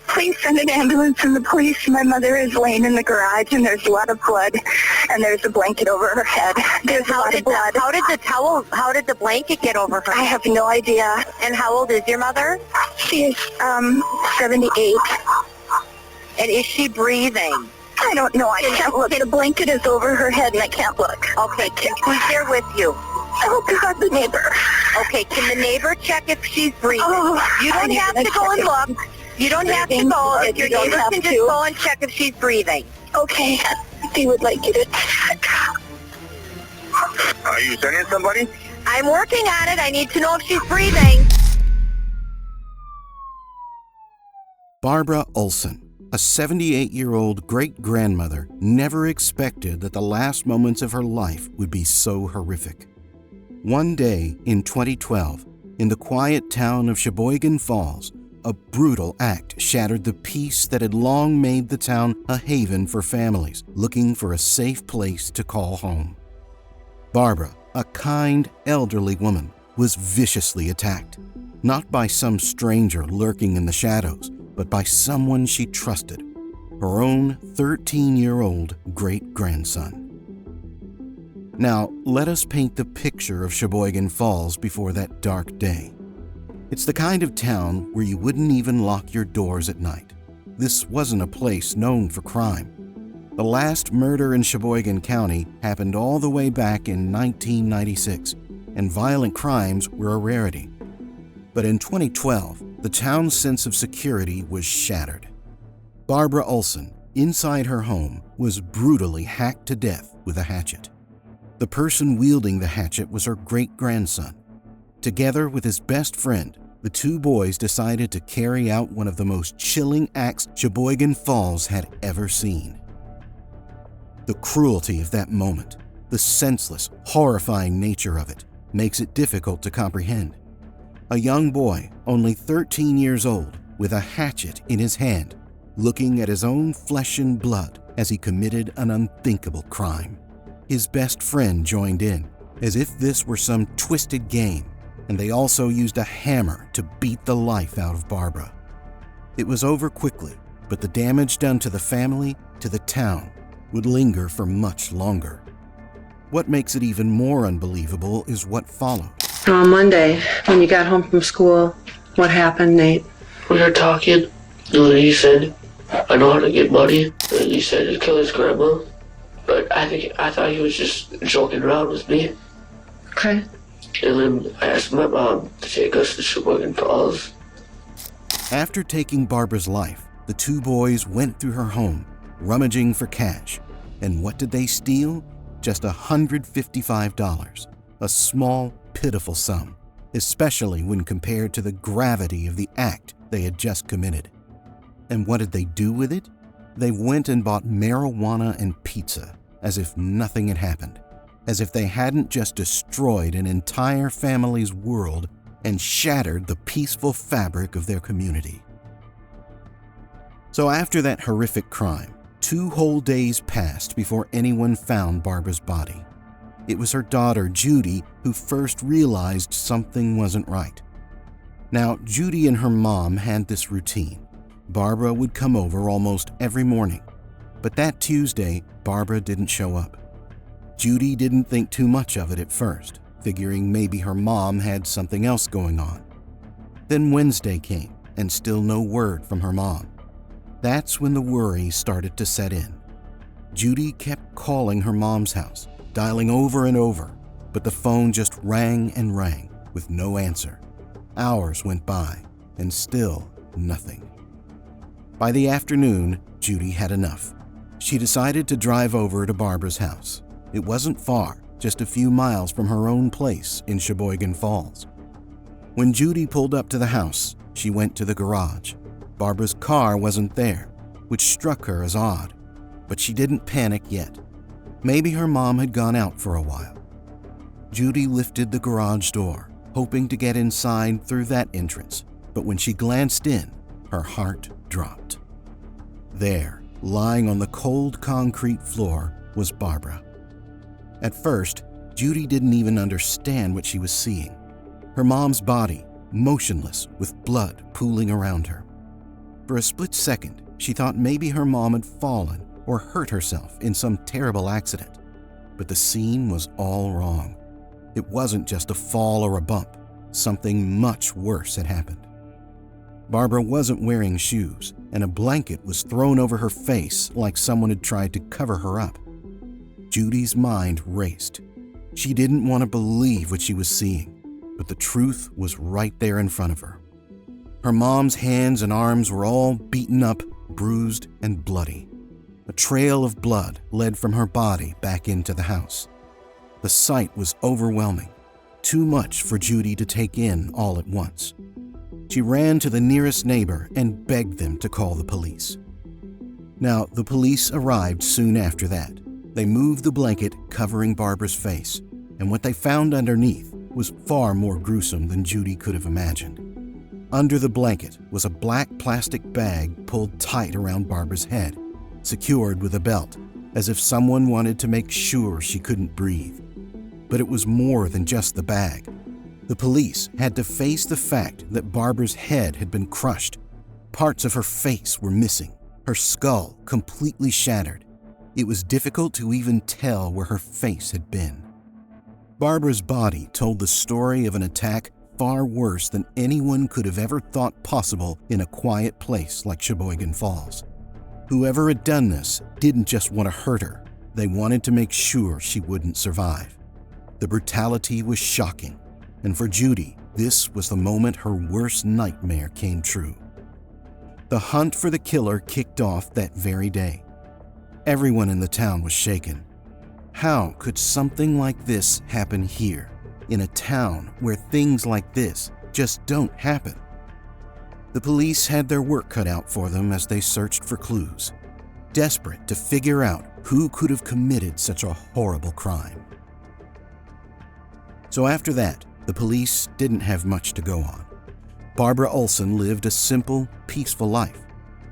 Please send an ambulance and the police. My mother is laying in the garage and there's a lot of blood and there's a blanket over her head. There's a lot of blood. How did the blanket get over her? I have no idea. And how old is your mother? She is 78. And is she breathing? I don't know. I can't look. The blanket is over her head and I can't look. Okay, who's there with you? I hope you got the neighbor. Okay, can the neighbor check if she's breathing? Oh, You don't have to go and look. You don't have to go. If your neighbor can just go and check if she's breathing. Okay, if you would like you to check. Are you sending somebody? I'm working on it. I need to know if she's breathing. Barbara Olson, a 78-year-old great-grandmother, never expected that the last moments of her life would be so horrific. One day in 2012, in the quiet town of Sheboygan Falls, a brutal act shattered the peace that had long made the town a haven for families looking for a safe place to call home. Barbara, a kind, elderly woman, was viciously attacked, not by some stranger lurking in the shadows, but by someone she trusted, her own 13-year-old great-grandson. Now, let us paint the picture of Sheboygan Falls before that dark day. It's the kind of town where you wouldn't even lock your doors at night. This wasn't a place known for crime. The last murder in Sheboygan County happened all the way back in 1996, and violent crimes were a rarity. But in 2012, the town's sense of security was shattered. Barbara Olson, inside her home, was brutally hacked to death with a hatchet. The person wielding the hatchet was her great-grandson. Together with his best friend, the two boys decided to carry out one of the most chilling acts Sheboygan Falls had ever seen. The cruelty of that moment, the senseless, horrifying nature of it, makes it difficult to comprehend. A young boy, only 13 years old, with a hatchet in his hand, looking at his own flesh and blood as he committed an unthinkable crime. His best friend joined in, as if this were some twisted game, and they also used a hammer to beat the life out of Barbara. It was over quickly, but the damage done to the family, to the town, would linger for much longer. What makes it even more unbelievable is what followed. On Monday, when you got home from school, what happened, Nate? We were talking, and then he said, I know how to get money, and he said to kill his grandma. But I thought he was just joking around with me. Okay. And then I asked my mom to take us to Sheboygan Falls. After taking Barbara's life, the two boys went through her home, rummaging for cash. And what did they steal? Just $155, a small, pitiful sum, especially when compared to the gravity of the act they had just committed. And what did they do with it? They went and bought marijuana and pizza, as if nothing had happened, as if they hadn't just destroyed an entire family's world and shattered the peaceful fabric of their community. So after that horrific crime, 2 whole days passed before anyone found Barbara's body. It was her daughter, Judy, who first realized something wasn't right. Now, Judy and her mom had this routine. Barbara would come over almost every morning, but that Tuesday, Barbara didn't show up. Judy didn't think too much of it at first, figuring maybe her mom had something else going on. Then Wednesday came, and still no word from her mom. That's when the worry started to set in. Judy kept calling her mom's house, dialing over and over, but the phone just rang and rang with no answer. Hours went by, and still nothing. By the afternoon, Judy had enough. She decided to drive over to Barbara's house. It wasn't far, just a few miles from her own place in Sheboygan Falls. When Judy pulled up to the house, she went to the garage. Barbara's car wasn't there, which struck her as odd, but she didn't panic yet. Maybe her mom had gone out for a while. Judy lifted the garage door, hoping to get inside through that entrance, but when she glanced in, her heart dropped. There, lying on the cold concrete floor, was Barbara. At first, Judy didn't even understand what she was seeing. Her mom's body, motionless with blood pooling around her. For a split second, she thought maybe her mom had fallen or hurt herself in some terrible accident. But the scene was all wrong. It wasn't just a fall or a bump. Something much worse had happened. Barbara wasn't wearing shoes, and a blanket was thrown over her face like someone had tried to cover her up. Judy's mind raced. She didn't want to believe what she was seeing, but the truth was right there in front of her. Her mom's hands and arms were all beaten up, bruised, and bloody. A trail of blood led from her body back into the house. The sight was overwhelming, too much for Judy to take in all at once. She ran to the nearest neighbor and begged them to call the police. Now, the police arrived soon after that. They moved the blanket covering Barbara's face, and what they found underneath was far more gruesome than Judy could have imagined. Under the blanket was a black plastic bag pulled tight around Barbara's head, secured with a belt, as if someone wanted to make sure she couldn't breathe. But it was more than just the bag. The police had to face the fact that Barbara's head had been crushed. Parts of her face were missing, her skull completely shattered. It was difficult to even tell where her face had been. Barbara's body told the story of an attack far worse than anyone could have ever thought possible in a quiet place like Sheboygan Falls. Whoever had done this didn't just want to hurt her, they wanted to make sure she wouldn't survive. The brutality was shocking, and for Judy, this was the moment her worst nightmare came true. The hunt for the killer kicked off that very day. Everyone in the town was shaken. How could something like this happen here, in a town where things like this just don't happen? The police had their work cut out for them as they searched for clues, desperate to figure out who could have committed such a horrible crime. So after that, the police didn't have much to go on. Barbara Olson lived a simple, peaceful life.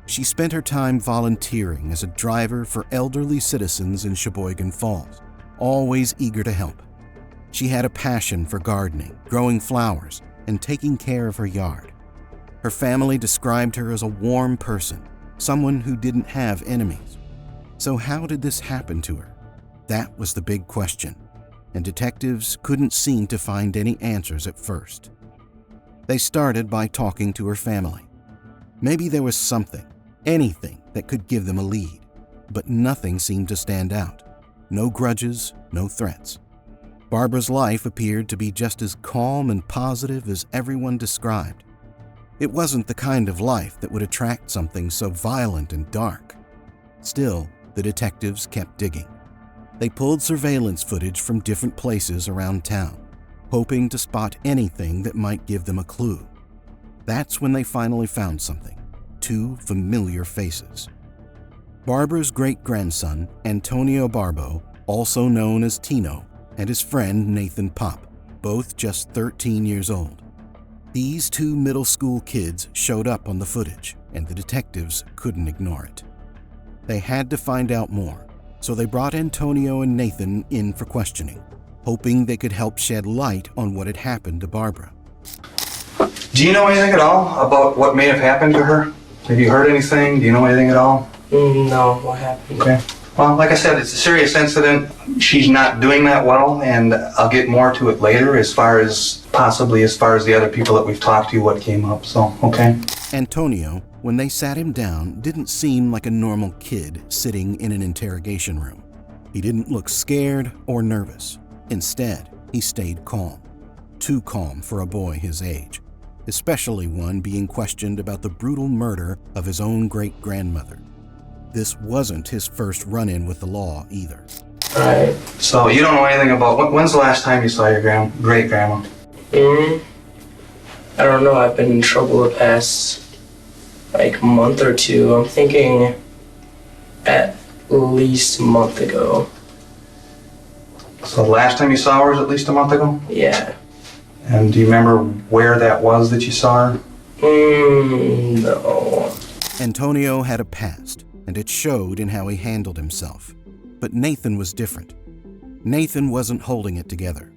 She spent her time volunteering as a driver for elderly citizens in Sheboygan Falls, always eager to help. She had a passion for gardening, growing flowers, and taking care of her yard. Her family described her as a warm person, someone who didn't have enemies. So how did this happen to her? That was the big question, and detectives couldn't seem to find any answers at first. They started by talking to her family. Maybe there was something, anything that could give them a lead, but nothing seemed to stand out. No grudges, no threats. Barbara's life appeared to be just as calm and positive as everyone described. It wasn't the kind of life that would attract something so violent and dark. Still, the detectives kept digging. They pulled surveillance footage from different places around town, hoping to spot anything that might give them a clue. That's when they finally found something: two familiar faces. Barbara's great-grandson, Antonio Barbeau, also known as Tino, and his friend Nathan Paape, both just 13 years old. These two middle school kids showed up on the footage, and the detectives couldn't ignore it. They had to find out more, so they brought Antonio and Nathan in for questioning, hoping they could help shed light on what had happened to Barbara. Do you know anything at all about what may have happened to her? Have you heard anything? Do you know anything at all? No, what happened? Okay. Well, like I said, it's a serious incident. She's not doing that well, and I'll get more to it later as far as the other people that we've talked to, what came up, so, okay. Antonio, when they sat him down, didn't seem like a normal kid sitting in an interrogation room. He didn't look scared or nervous. Instead, he stayed calm. Too calm for a boy his age, especially one being questioned about the brutal murder of his own great-grandmother. This wasn't his first run-in with the law either. Alright. So you don't know anything about, when's the last time you saw your great-grandma? I don't know, I've been in trouble the past, month or two. I'm thinking at least a month ago. So the last time you saw her was at least a month ago? Yeah. And do you remember where that was that you saw her? No. Antonio had a past, and it showed in how he handled himself. But Nathan was different. Nathan wasn't holding it together.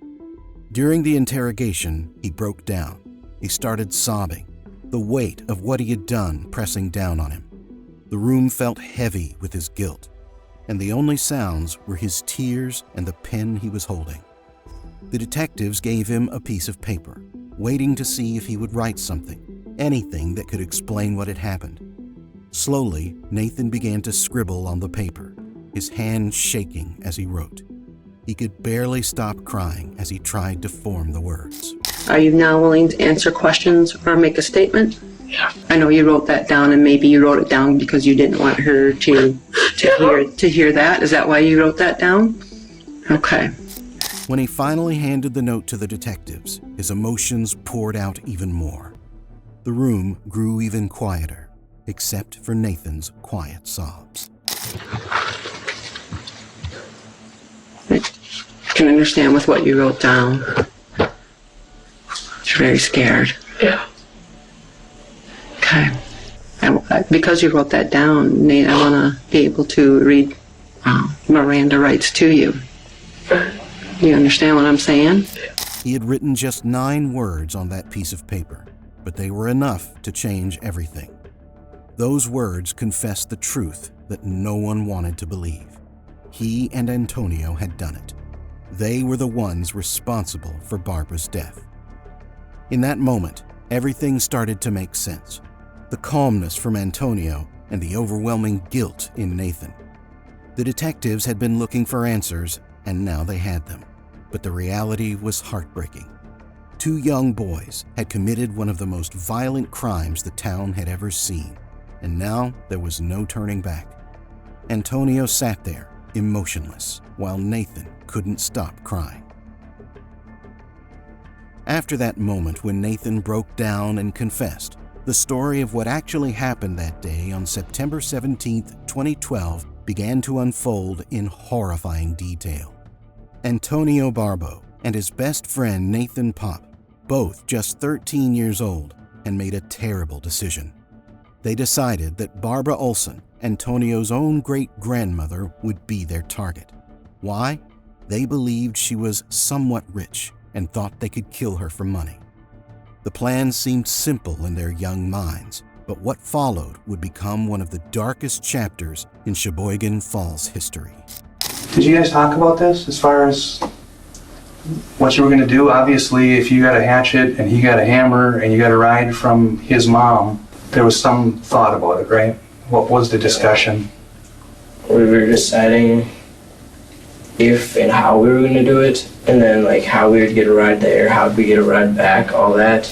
During the interrogation, he broke down. He started sobbing. the weight of what he had done pressing down on him. The room felt heavy with his guilt, and the only sounds were his tears and the pen he was holding. The detectives gave him a piece of paper, waiting to see if he would write something, anything that could explain what had happened. Slowly, Nathan began to scribble on the paper, his hand shaking as he wrote. He could barely stop crying as he tried to form the words. Are you now willing to answer questions or make a statement? Yeah. I know you wrote that down, and maybe you wrote it down because you didn't want her to hear that. Is that why you wrote that down? Okay. When he finally handed the note to the detectives, his emotions poured out even more. The room grew even quieter, except for Nathan's quiet sobs. I can understand with what you wrote down. You're very scared. Yeah. Okay. Because you wrote that down, Nate, I want to be able to read Miranda rights to you. Do you understand what I'm saying? He had written just 9 words on that piece of paper, but they were enough to change everything. Those words confessed the truth that no one wanted to believe. He and Antonio had done it. They were the ones responsible for Barbara's death. In that moment, everything started to make sense. The calmness from Antonio and the overwhelming guilt in Nathan. The detectives had been looking for answers, and now they had them. But the reality was heartbreaking. 2 young boys had committed one of the most violent crimes the town had ever seen, and now there was no turning back. Antonio sat there, emotionless, while Nathan couldn't stop crying. After that moment when Nathan broke down and confessed, the story of what actually happened that day on September 17, 2012 began to unfold in horrifying detail. Antonio Barbeau and his best friend Nathan Paape, both just 13 years old, had made a terrible decision. They decided that Barbara Olson, Antonio's own great-grandmother, would be their target. Why? They believed she was somewhat rich and thought they could kill her for money. The plan seemed simple in their young minds, but what followed would become one of the darkest chapters in Sheboygan Falls history. Did you guys talk about this as far as what you were going to do? Obviously, if you got a hatchet and he got a hammer and you got a ride from his mom, there was some thought about it, right? What was the discussion? We were deciding if and how we were going to do it, and then like how we would get a ride there, how we get a ride back, all that.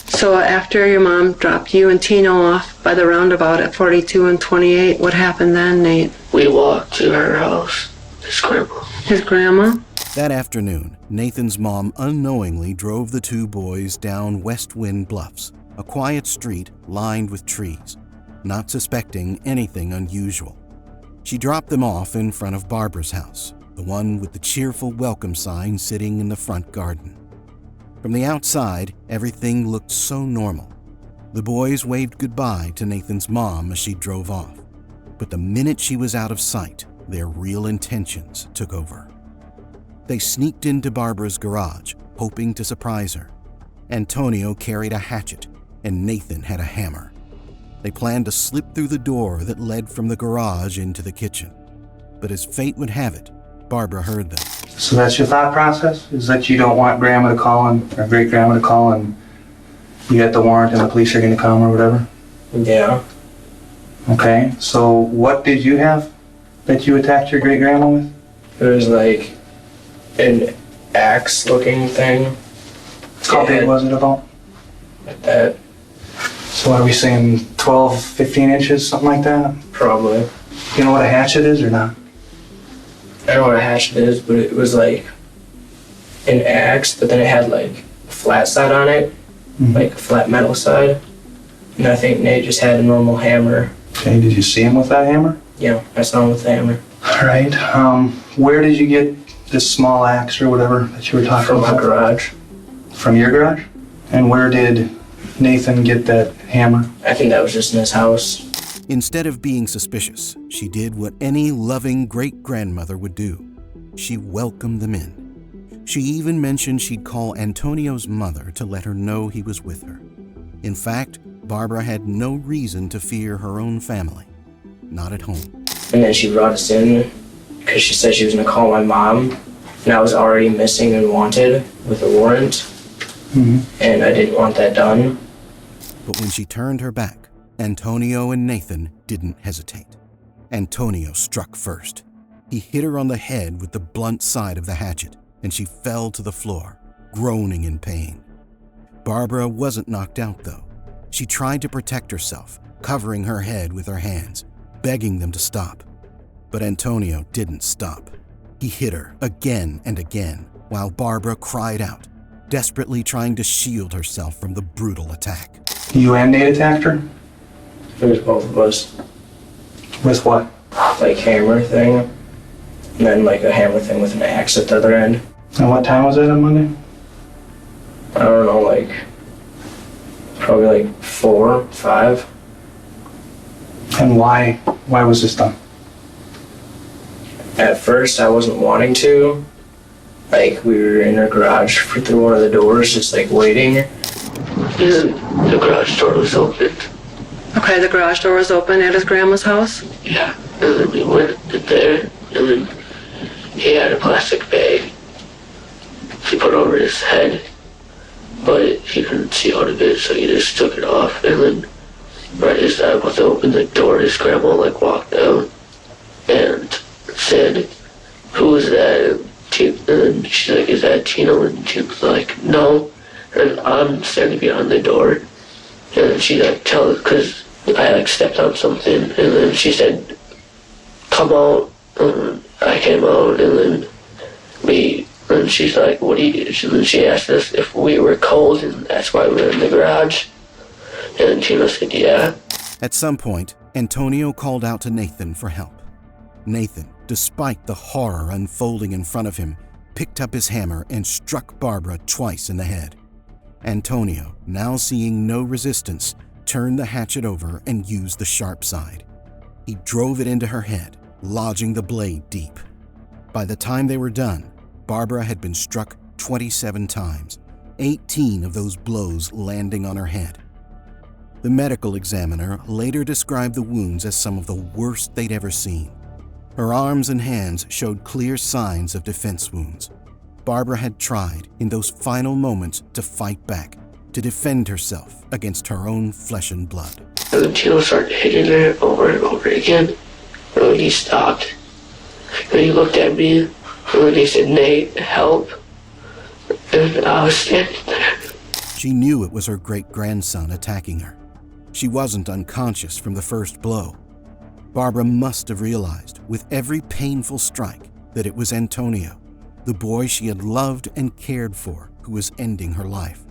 So after your mom dropped you and Tino off by the roundabout at 42 and 28, what happened then, Nate? We walked to her house, his grandma. His grandma? That afternoon, Nathan's mom unknowingly drove the 2 boys down West Wind Bluffs, a quiet street lined with trees, not suspecting anything unusual. She dropped them off in front of Barbara's house, the one with the cheerful welcome sign sitting in the front garden. From the outside, everything looked so normal. The boys waved goodbye to Nathan's mom as she drove off. But the minute she was out of sight, their real intentions took over. They sneaked into Barbara's garage, hoping to surprise her. Antonio carried a hatchet, and Nathan had a hammer. They planned to slip through the door that led from the garage into the kitchen. But as fate would have it, Barbara heard them. So that's your thought process? Is that you don't want grandma to call or great-grandma to call and you got the warrant and the police are going to come or whatever? Yeah. Okay, so what did you have that you attacked your great-grandma with? It was like an axe-looking thing. How big was it about? Like that. So what are we saying, 12, 15 inches, something like that? Probably. You know what a hatchet is or not? I don't know what a hatchet is, but it was like an axe, but then it had like a flat side on it, like a flat metal side. And I think Nate just had a normal hammer. Okay, did you see him with that hammer? Yeah, I saw him with the hammer. All right, where did you get this small axe or whatever that you were talking From about? my garage. From your garage? And where did Nathan get that hammer? I think that was just in his house. Instead of being suspicious, she did what any loving great-grandmother would do. She welcomed them in. She even mentioned she'd call Antonio's mother to let her know he was with her. In fact, Barbara had no reason to fear her own family, not at home. And then she brought us in because she said she was going to call my mom, and I was already missing and wanted with a warrant, and I didn't want that done. But when she turned her back, Antonio and Nathan didn't hesitate. Antonio struck first. He hit her on the head with the blunt side of the hatchet, and she fell to the floor, groaning in pain. Barbara wasn't knocked out, though. She tried to protect herself, covering her head with her hands, begging them to stop. But Antonio didn't stop. He hit her again and again, while Barbara cried out, desperately trying to shield herself from the brutal attack. You and Nate attacked her? It was both of us. With what? Like hammer thing, and then like a hammer thing with an axe at the other end. And what time was it on Monday? I don't know, like probably like 4, 5. And why was this done? At first I wasn't wanting to. Like we were in her garage through one of the doors just like waiting. And the garage door was open. Okay, the garage door was open at his grandma's house? Yeah, and then we went in there, and then he had a plastic bag he put over his head, but he couldn't see out of it, so he just took it off, and then right as I was to open the door, his grandma like walked down and said, "Who was that?" And then she's like, "Is that Tino?" And she was like, "No." And I'm standing behind the door, and she like because I like stepped on something, and then she said, "Come out." And I came out, and then she's like, "What do you?" And then she asked us if we were cold, and that's why we were in the garage. And Tino said, "Yeah." At some point, Antonio called out to Nathan for help. Nathan, despite the horror unfolding in front of him, picked up his hammer and struck Barbara twice in the head. Antonio, now seeing no resistance, turned the hatchet over and used the sharp side. He drove it into her head, lodging the blade deep. By the time they were done, Barbara had been struck 27 times, 18 of those blows landing on her head. The medical examiner later described the wounds as some of the worst they'd ever seen. Her arms and hands showed clear signs of defense wounds. Barbara had tried, in those final moments, to fight back, to defend herself against her own flesh and blood. And then Tino started hitting her over and over again. And then he stopped. And he looked at me, and then he said, "Nate, help." And I was standing there. She knew it was her great-grandson attacking her. She wasn't unconscious from the first blow. Barbara must have realized, with every painful strike, that it was Antonio, the boy she had loved and cared for, who was ending her life.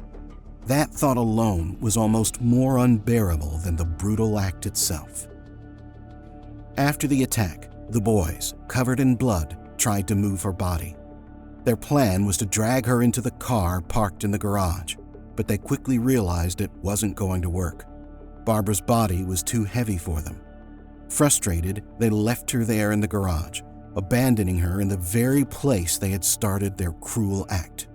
That thought alone was almost more unbearable than the brutal act itself. After the attack, the boys, covered in blood, tried to move her body. Their plan was to drag her into the car parked in the garage, but they quickly realized it wasn't going to work. Barbara's body was too heavy for them. Frustrated, they left her there in the garage, abandoning her in the very place they had started their cruel act.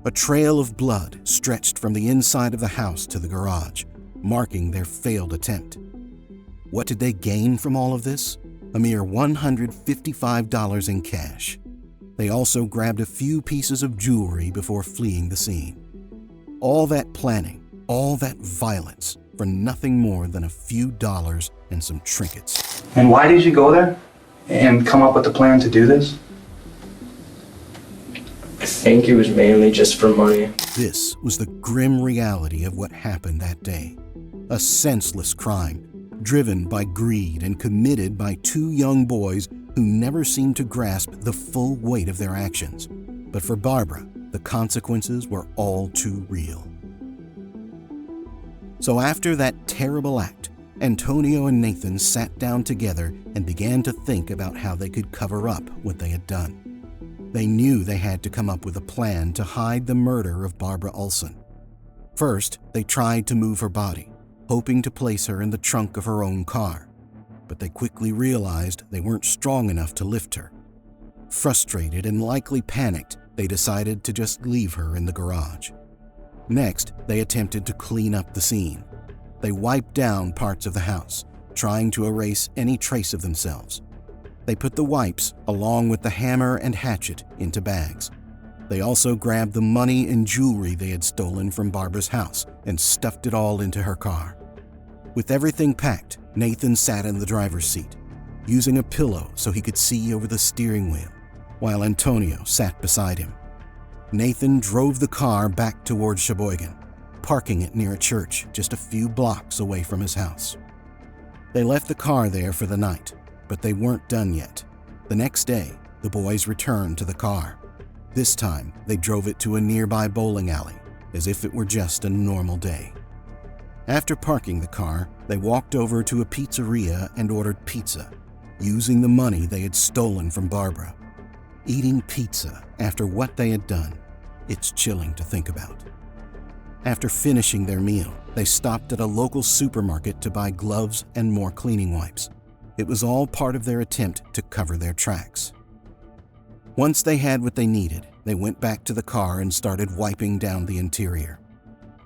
A trail of blood stretched from the inside of the house to the garage, marking their failed attempt. What did they gain from all of this? A mere $155 in cash. They also grabbed a few pieces of jewelry before fleeing the scene. All that planning, all that violence, for nothing more than a few dollars and some trinkets. And why did you go there and come up with the plan to do this? I think it was mainly just for money. This was the grim reality of what happened that day. A senseless crime, driven by greed and committed by two young boys who never seemed to grasp the full weight of their actions. But for Barbara, the consequences were all too real. So after that terrible act, Antonio and Nathan sat down together and began to think about how they could cover up what they had done. They knew they had to come up with a plan to hide the murder of Barbara Olson. First, they tried to move her body, hoping to place her in the trunk of her own car, but they quickly realized they weren't strong enough to lift her. Frustrated and likely panicked, they decided to just leave her in the garage. Next, they attempted to clean up the scene. They wiped down parts of the house, trying to erase any trace of themselves. They put the wipes, along with the hammer and hatchet, into bags. They also grabbed the money and jewelry they had stolen from Barbara's house and stuffed it all into her car. With everything packed, Nathan sat in the driver's seat, using a pillow so he could see over the steering wheel, while Antonio sat beside him. Nathan drove the car back towards Sheboygan, parking it near a church just a few blocks away from his house. They left the car there for the night, but they weren't done yet. The next day, the boys returned to the car. This time, they drove it to a nearby bowling alley, as if it were just a normal day. After parking the car, they walked over to a pizzeria and ordered pizza, using the money they had stolen from Barbara. Eating pizza after what they had done, it's chilling to think about. After finishing their meal, they stopped at a local supermarket to buy gloves and more cleaning wipes. It was all part of their attempt to cover their tracks. Once they had what they needed, they went back to the car and started wiping down the interior.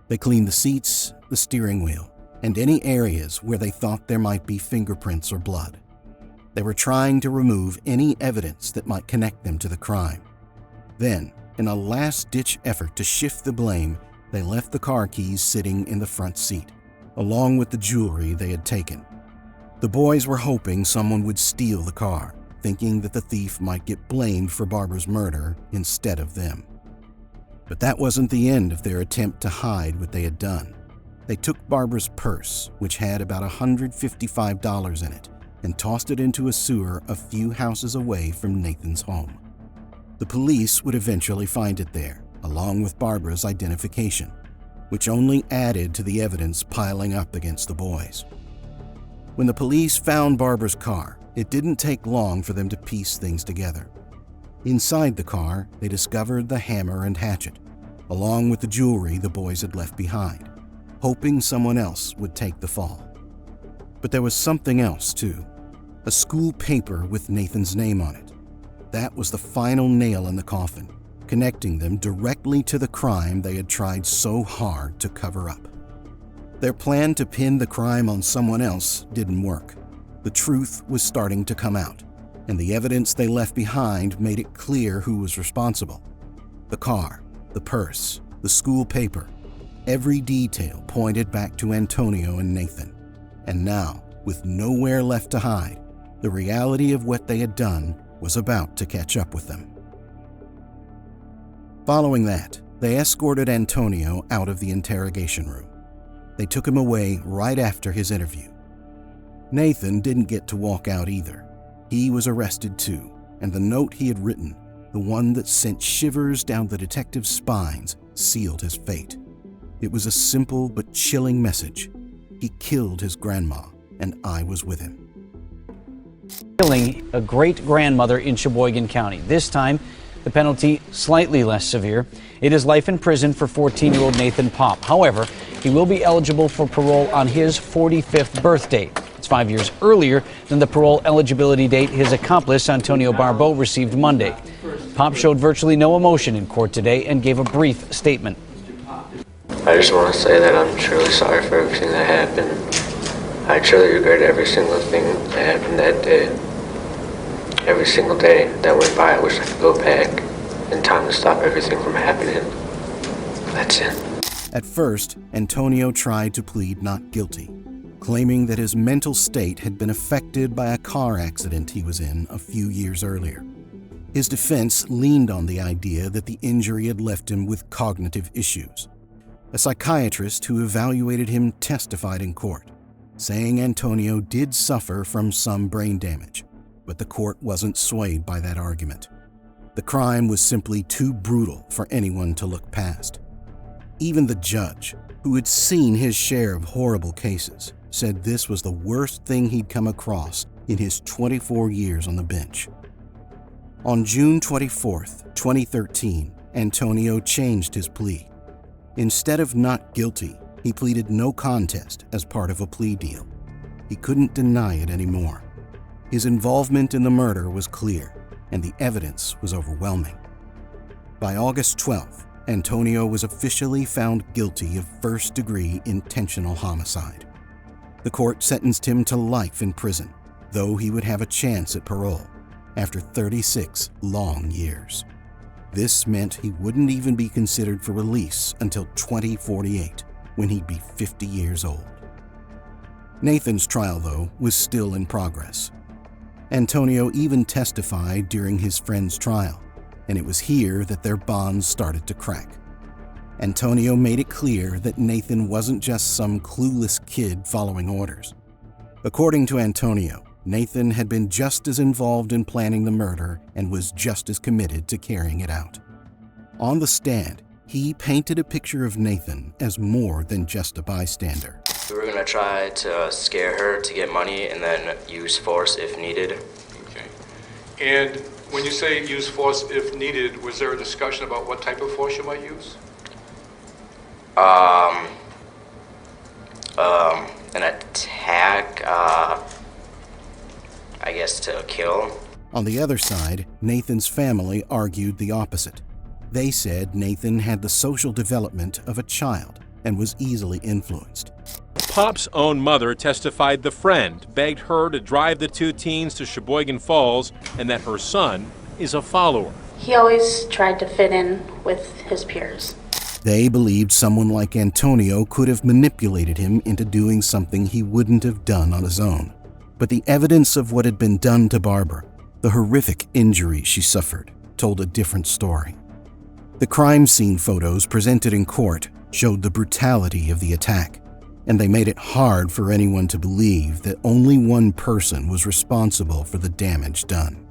They cleaned the seats, the steering wheel, and any areas where they thought there might be fingerprints or blood. They were trying to remove any evidence that might connect them to the crime. Then, in a last-ditch effort to shift the blame, they left the car keys sitting in the front seat, along with the jewelry they had taken. The boys were hoping someone would steal the car, thinking that the thief might get blamed for Barbara's murder instead of them. But that wasn't the end of their attempt to hide what they had done. They took Barbara's purse, which had about $155 in it, and tossed it into a sewer a few houses away from Nathan's home. The police would eventually find it there, along with Barbara's identification, which only added to the evidence piling up against the boys. When the police found Barbara's car, it didn't take long for them to piece things together. Inside the car, they discovered the hammer and hatchet, along with the jewelry the boys had left behind, hoping someone else would take the fall. But there was something else, too. A school paper with Nathan's name on it. That was the final nail in the coffin, connecting them directly to the crime they had tried so hard to cover up. Their plan to pin the crime on someone else didn't work. The truth was starting to come out, and the evidence they left behind made it clear who was responsible. The car, the purse, the school paper, every detail pointed back to Antonio and Nathan. And now, with nowhere left to hide, the reality of what they had done was about to catch up with them. Following that, they escorted Antonio out of the interrogation room. They took him away right after his interview. Nathan didn't get to walk out either. He was arrested too, and the note he had written, the one that sent shivers down the detective's spines, sealed his fate. It was a simple but chilling message. He killed his grandma, and I was with him. Killing a great-grandmother in Sheboygan County. This time, the penalty slightly less severe. It is life in prison for 14-year-old Nathan Paape. However, he will be eligible for parole on his 45th birthday. It's 5 years earlier than the parole eligibility date his accomplice, Antonio Barbeau, received Monday. Paape showed virtually no emotion in court today and gave a brief statement. I just want to say that I'm truly sorry for everything that happened. I truly regret every single thing that happened that day. Every single day that went by, I wish I could go back in time to stop everything from happening. That's it. At first, Antonio tried to plead not guilty, claiming that his mental state had been affected by a car accident he was in a few years earlier. His defense leaned on the idea that the injury had left him with cognitive issues. A psychiatrist who evaluated him testified in court, saying Antonio did suffer from some brain damage, but the court wasn't swayed by that argument. The crime was simply too brutal for anyone to look past. Even the judge, who had seen his share of horrible cases, said this was the worst thing he'd come across in his 24 years on the bench. On June 24, 2013, Antonio changed his plea. Instead of not guilty, he pleaded no contest as part of a plea deal. He couldn't deny it anymore. His involvement in the murder was clear, and the evidence was overwhelming. By August 12th, Antonio was officially found guilty of first-degree intentional homicide. The court sentenced him to life in prison, though he would have a chance at parole after 36 long years. This meant he wouldn't even be considered for release until 2048, when he'd be 50 years old. Nathan's trial, though, was still in progress. Antonio even testified during his friend's trial, and it was here that their bonds started to crack. Antonio made it clear that Nathan wasn't just some clueless kid following orders. According to Antonio, Nathan had been just as involved in planning the murder and was just as committed to carrying it out. On the stand, he painted a picture of Nathan as more than just a bystander. We were going to try to scare her to get money and then use force if needed. Okay. And when you say use force if needed, was there a discussion about what type of force you might use? An attack, I guess to kill. On the other side, Nathan's family argued the opposite. They said Nathan had the social development of a child and was easily influenced. Paap's own mother testified the friend begged her to drive the two teens to Sheboygan Falls and that her son is a follower. He always tried to fit in with his peers. They believed someone like Antonio could have manipulated him into doing something he wouldn't have done on his own. But the evidence of what had been done to Barbara, the horrific injuries she suffered, told a different story. The crime scene photos presented in court showed the brutality of the attack, and they made it hard for anyone to believe that only one person was responsible for the damage done.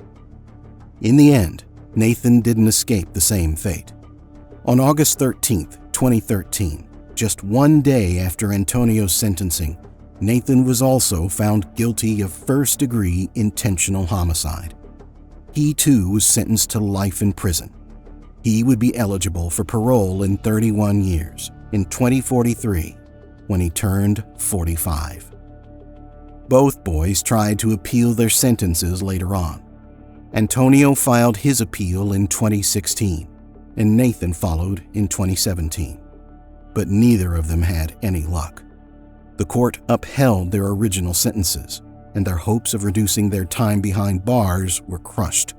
In the end, Nathan didn't escape the same fate. On August 13, 2013, just one day after Antonio's sentencing, Nathan was also found guilty of first-degree intentional homicide. He too was sentenced to life in prison. He would be eligible for parole in 31 years, in 2043, when he turned 45. Both boys tried to appeal their sentences later on. Antonio filed his appeal in 2016, and Nathan followed in 2017. But neither of them had any luck. The court upheld their original sentences, and their hopes of reducing their time behind bars were crushed.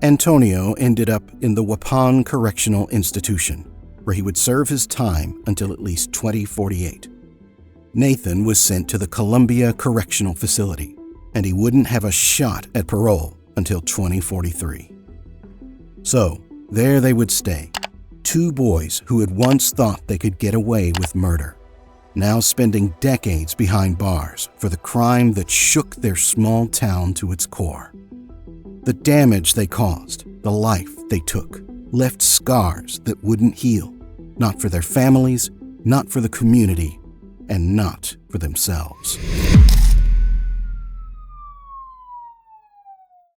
Antonio ended up in the Waupun Correctional Institution, where he would serve his time until at least 2048. Nathan was sent to the Columbia Correctional Facility, and he wouldn't have a shot at parole until 2043. So, there they would stay, two boys who had once thought they could get away with murder, now spending decades behind bars for the crime that shook their small town to its core. The damage they caused, the life they took, left scars that wouldn't heal, not for their families, not for the community, and not for themselves.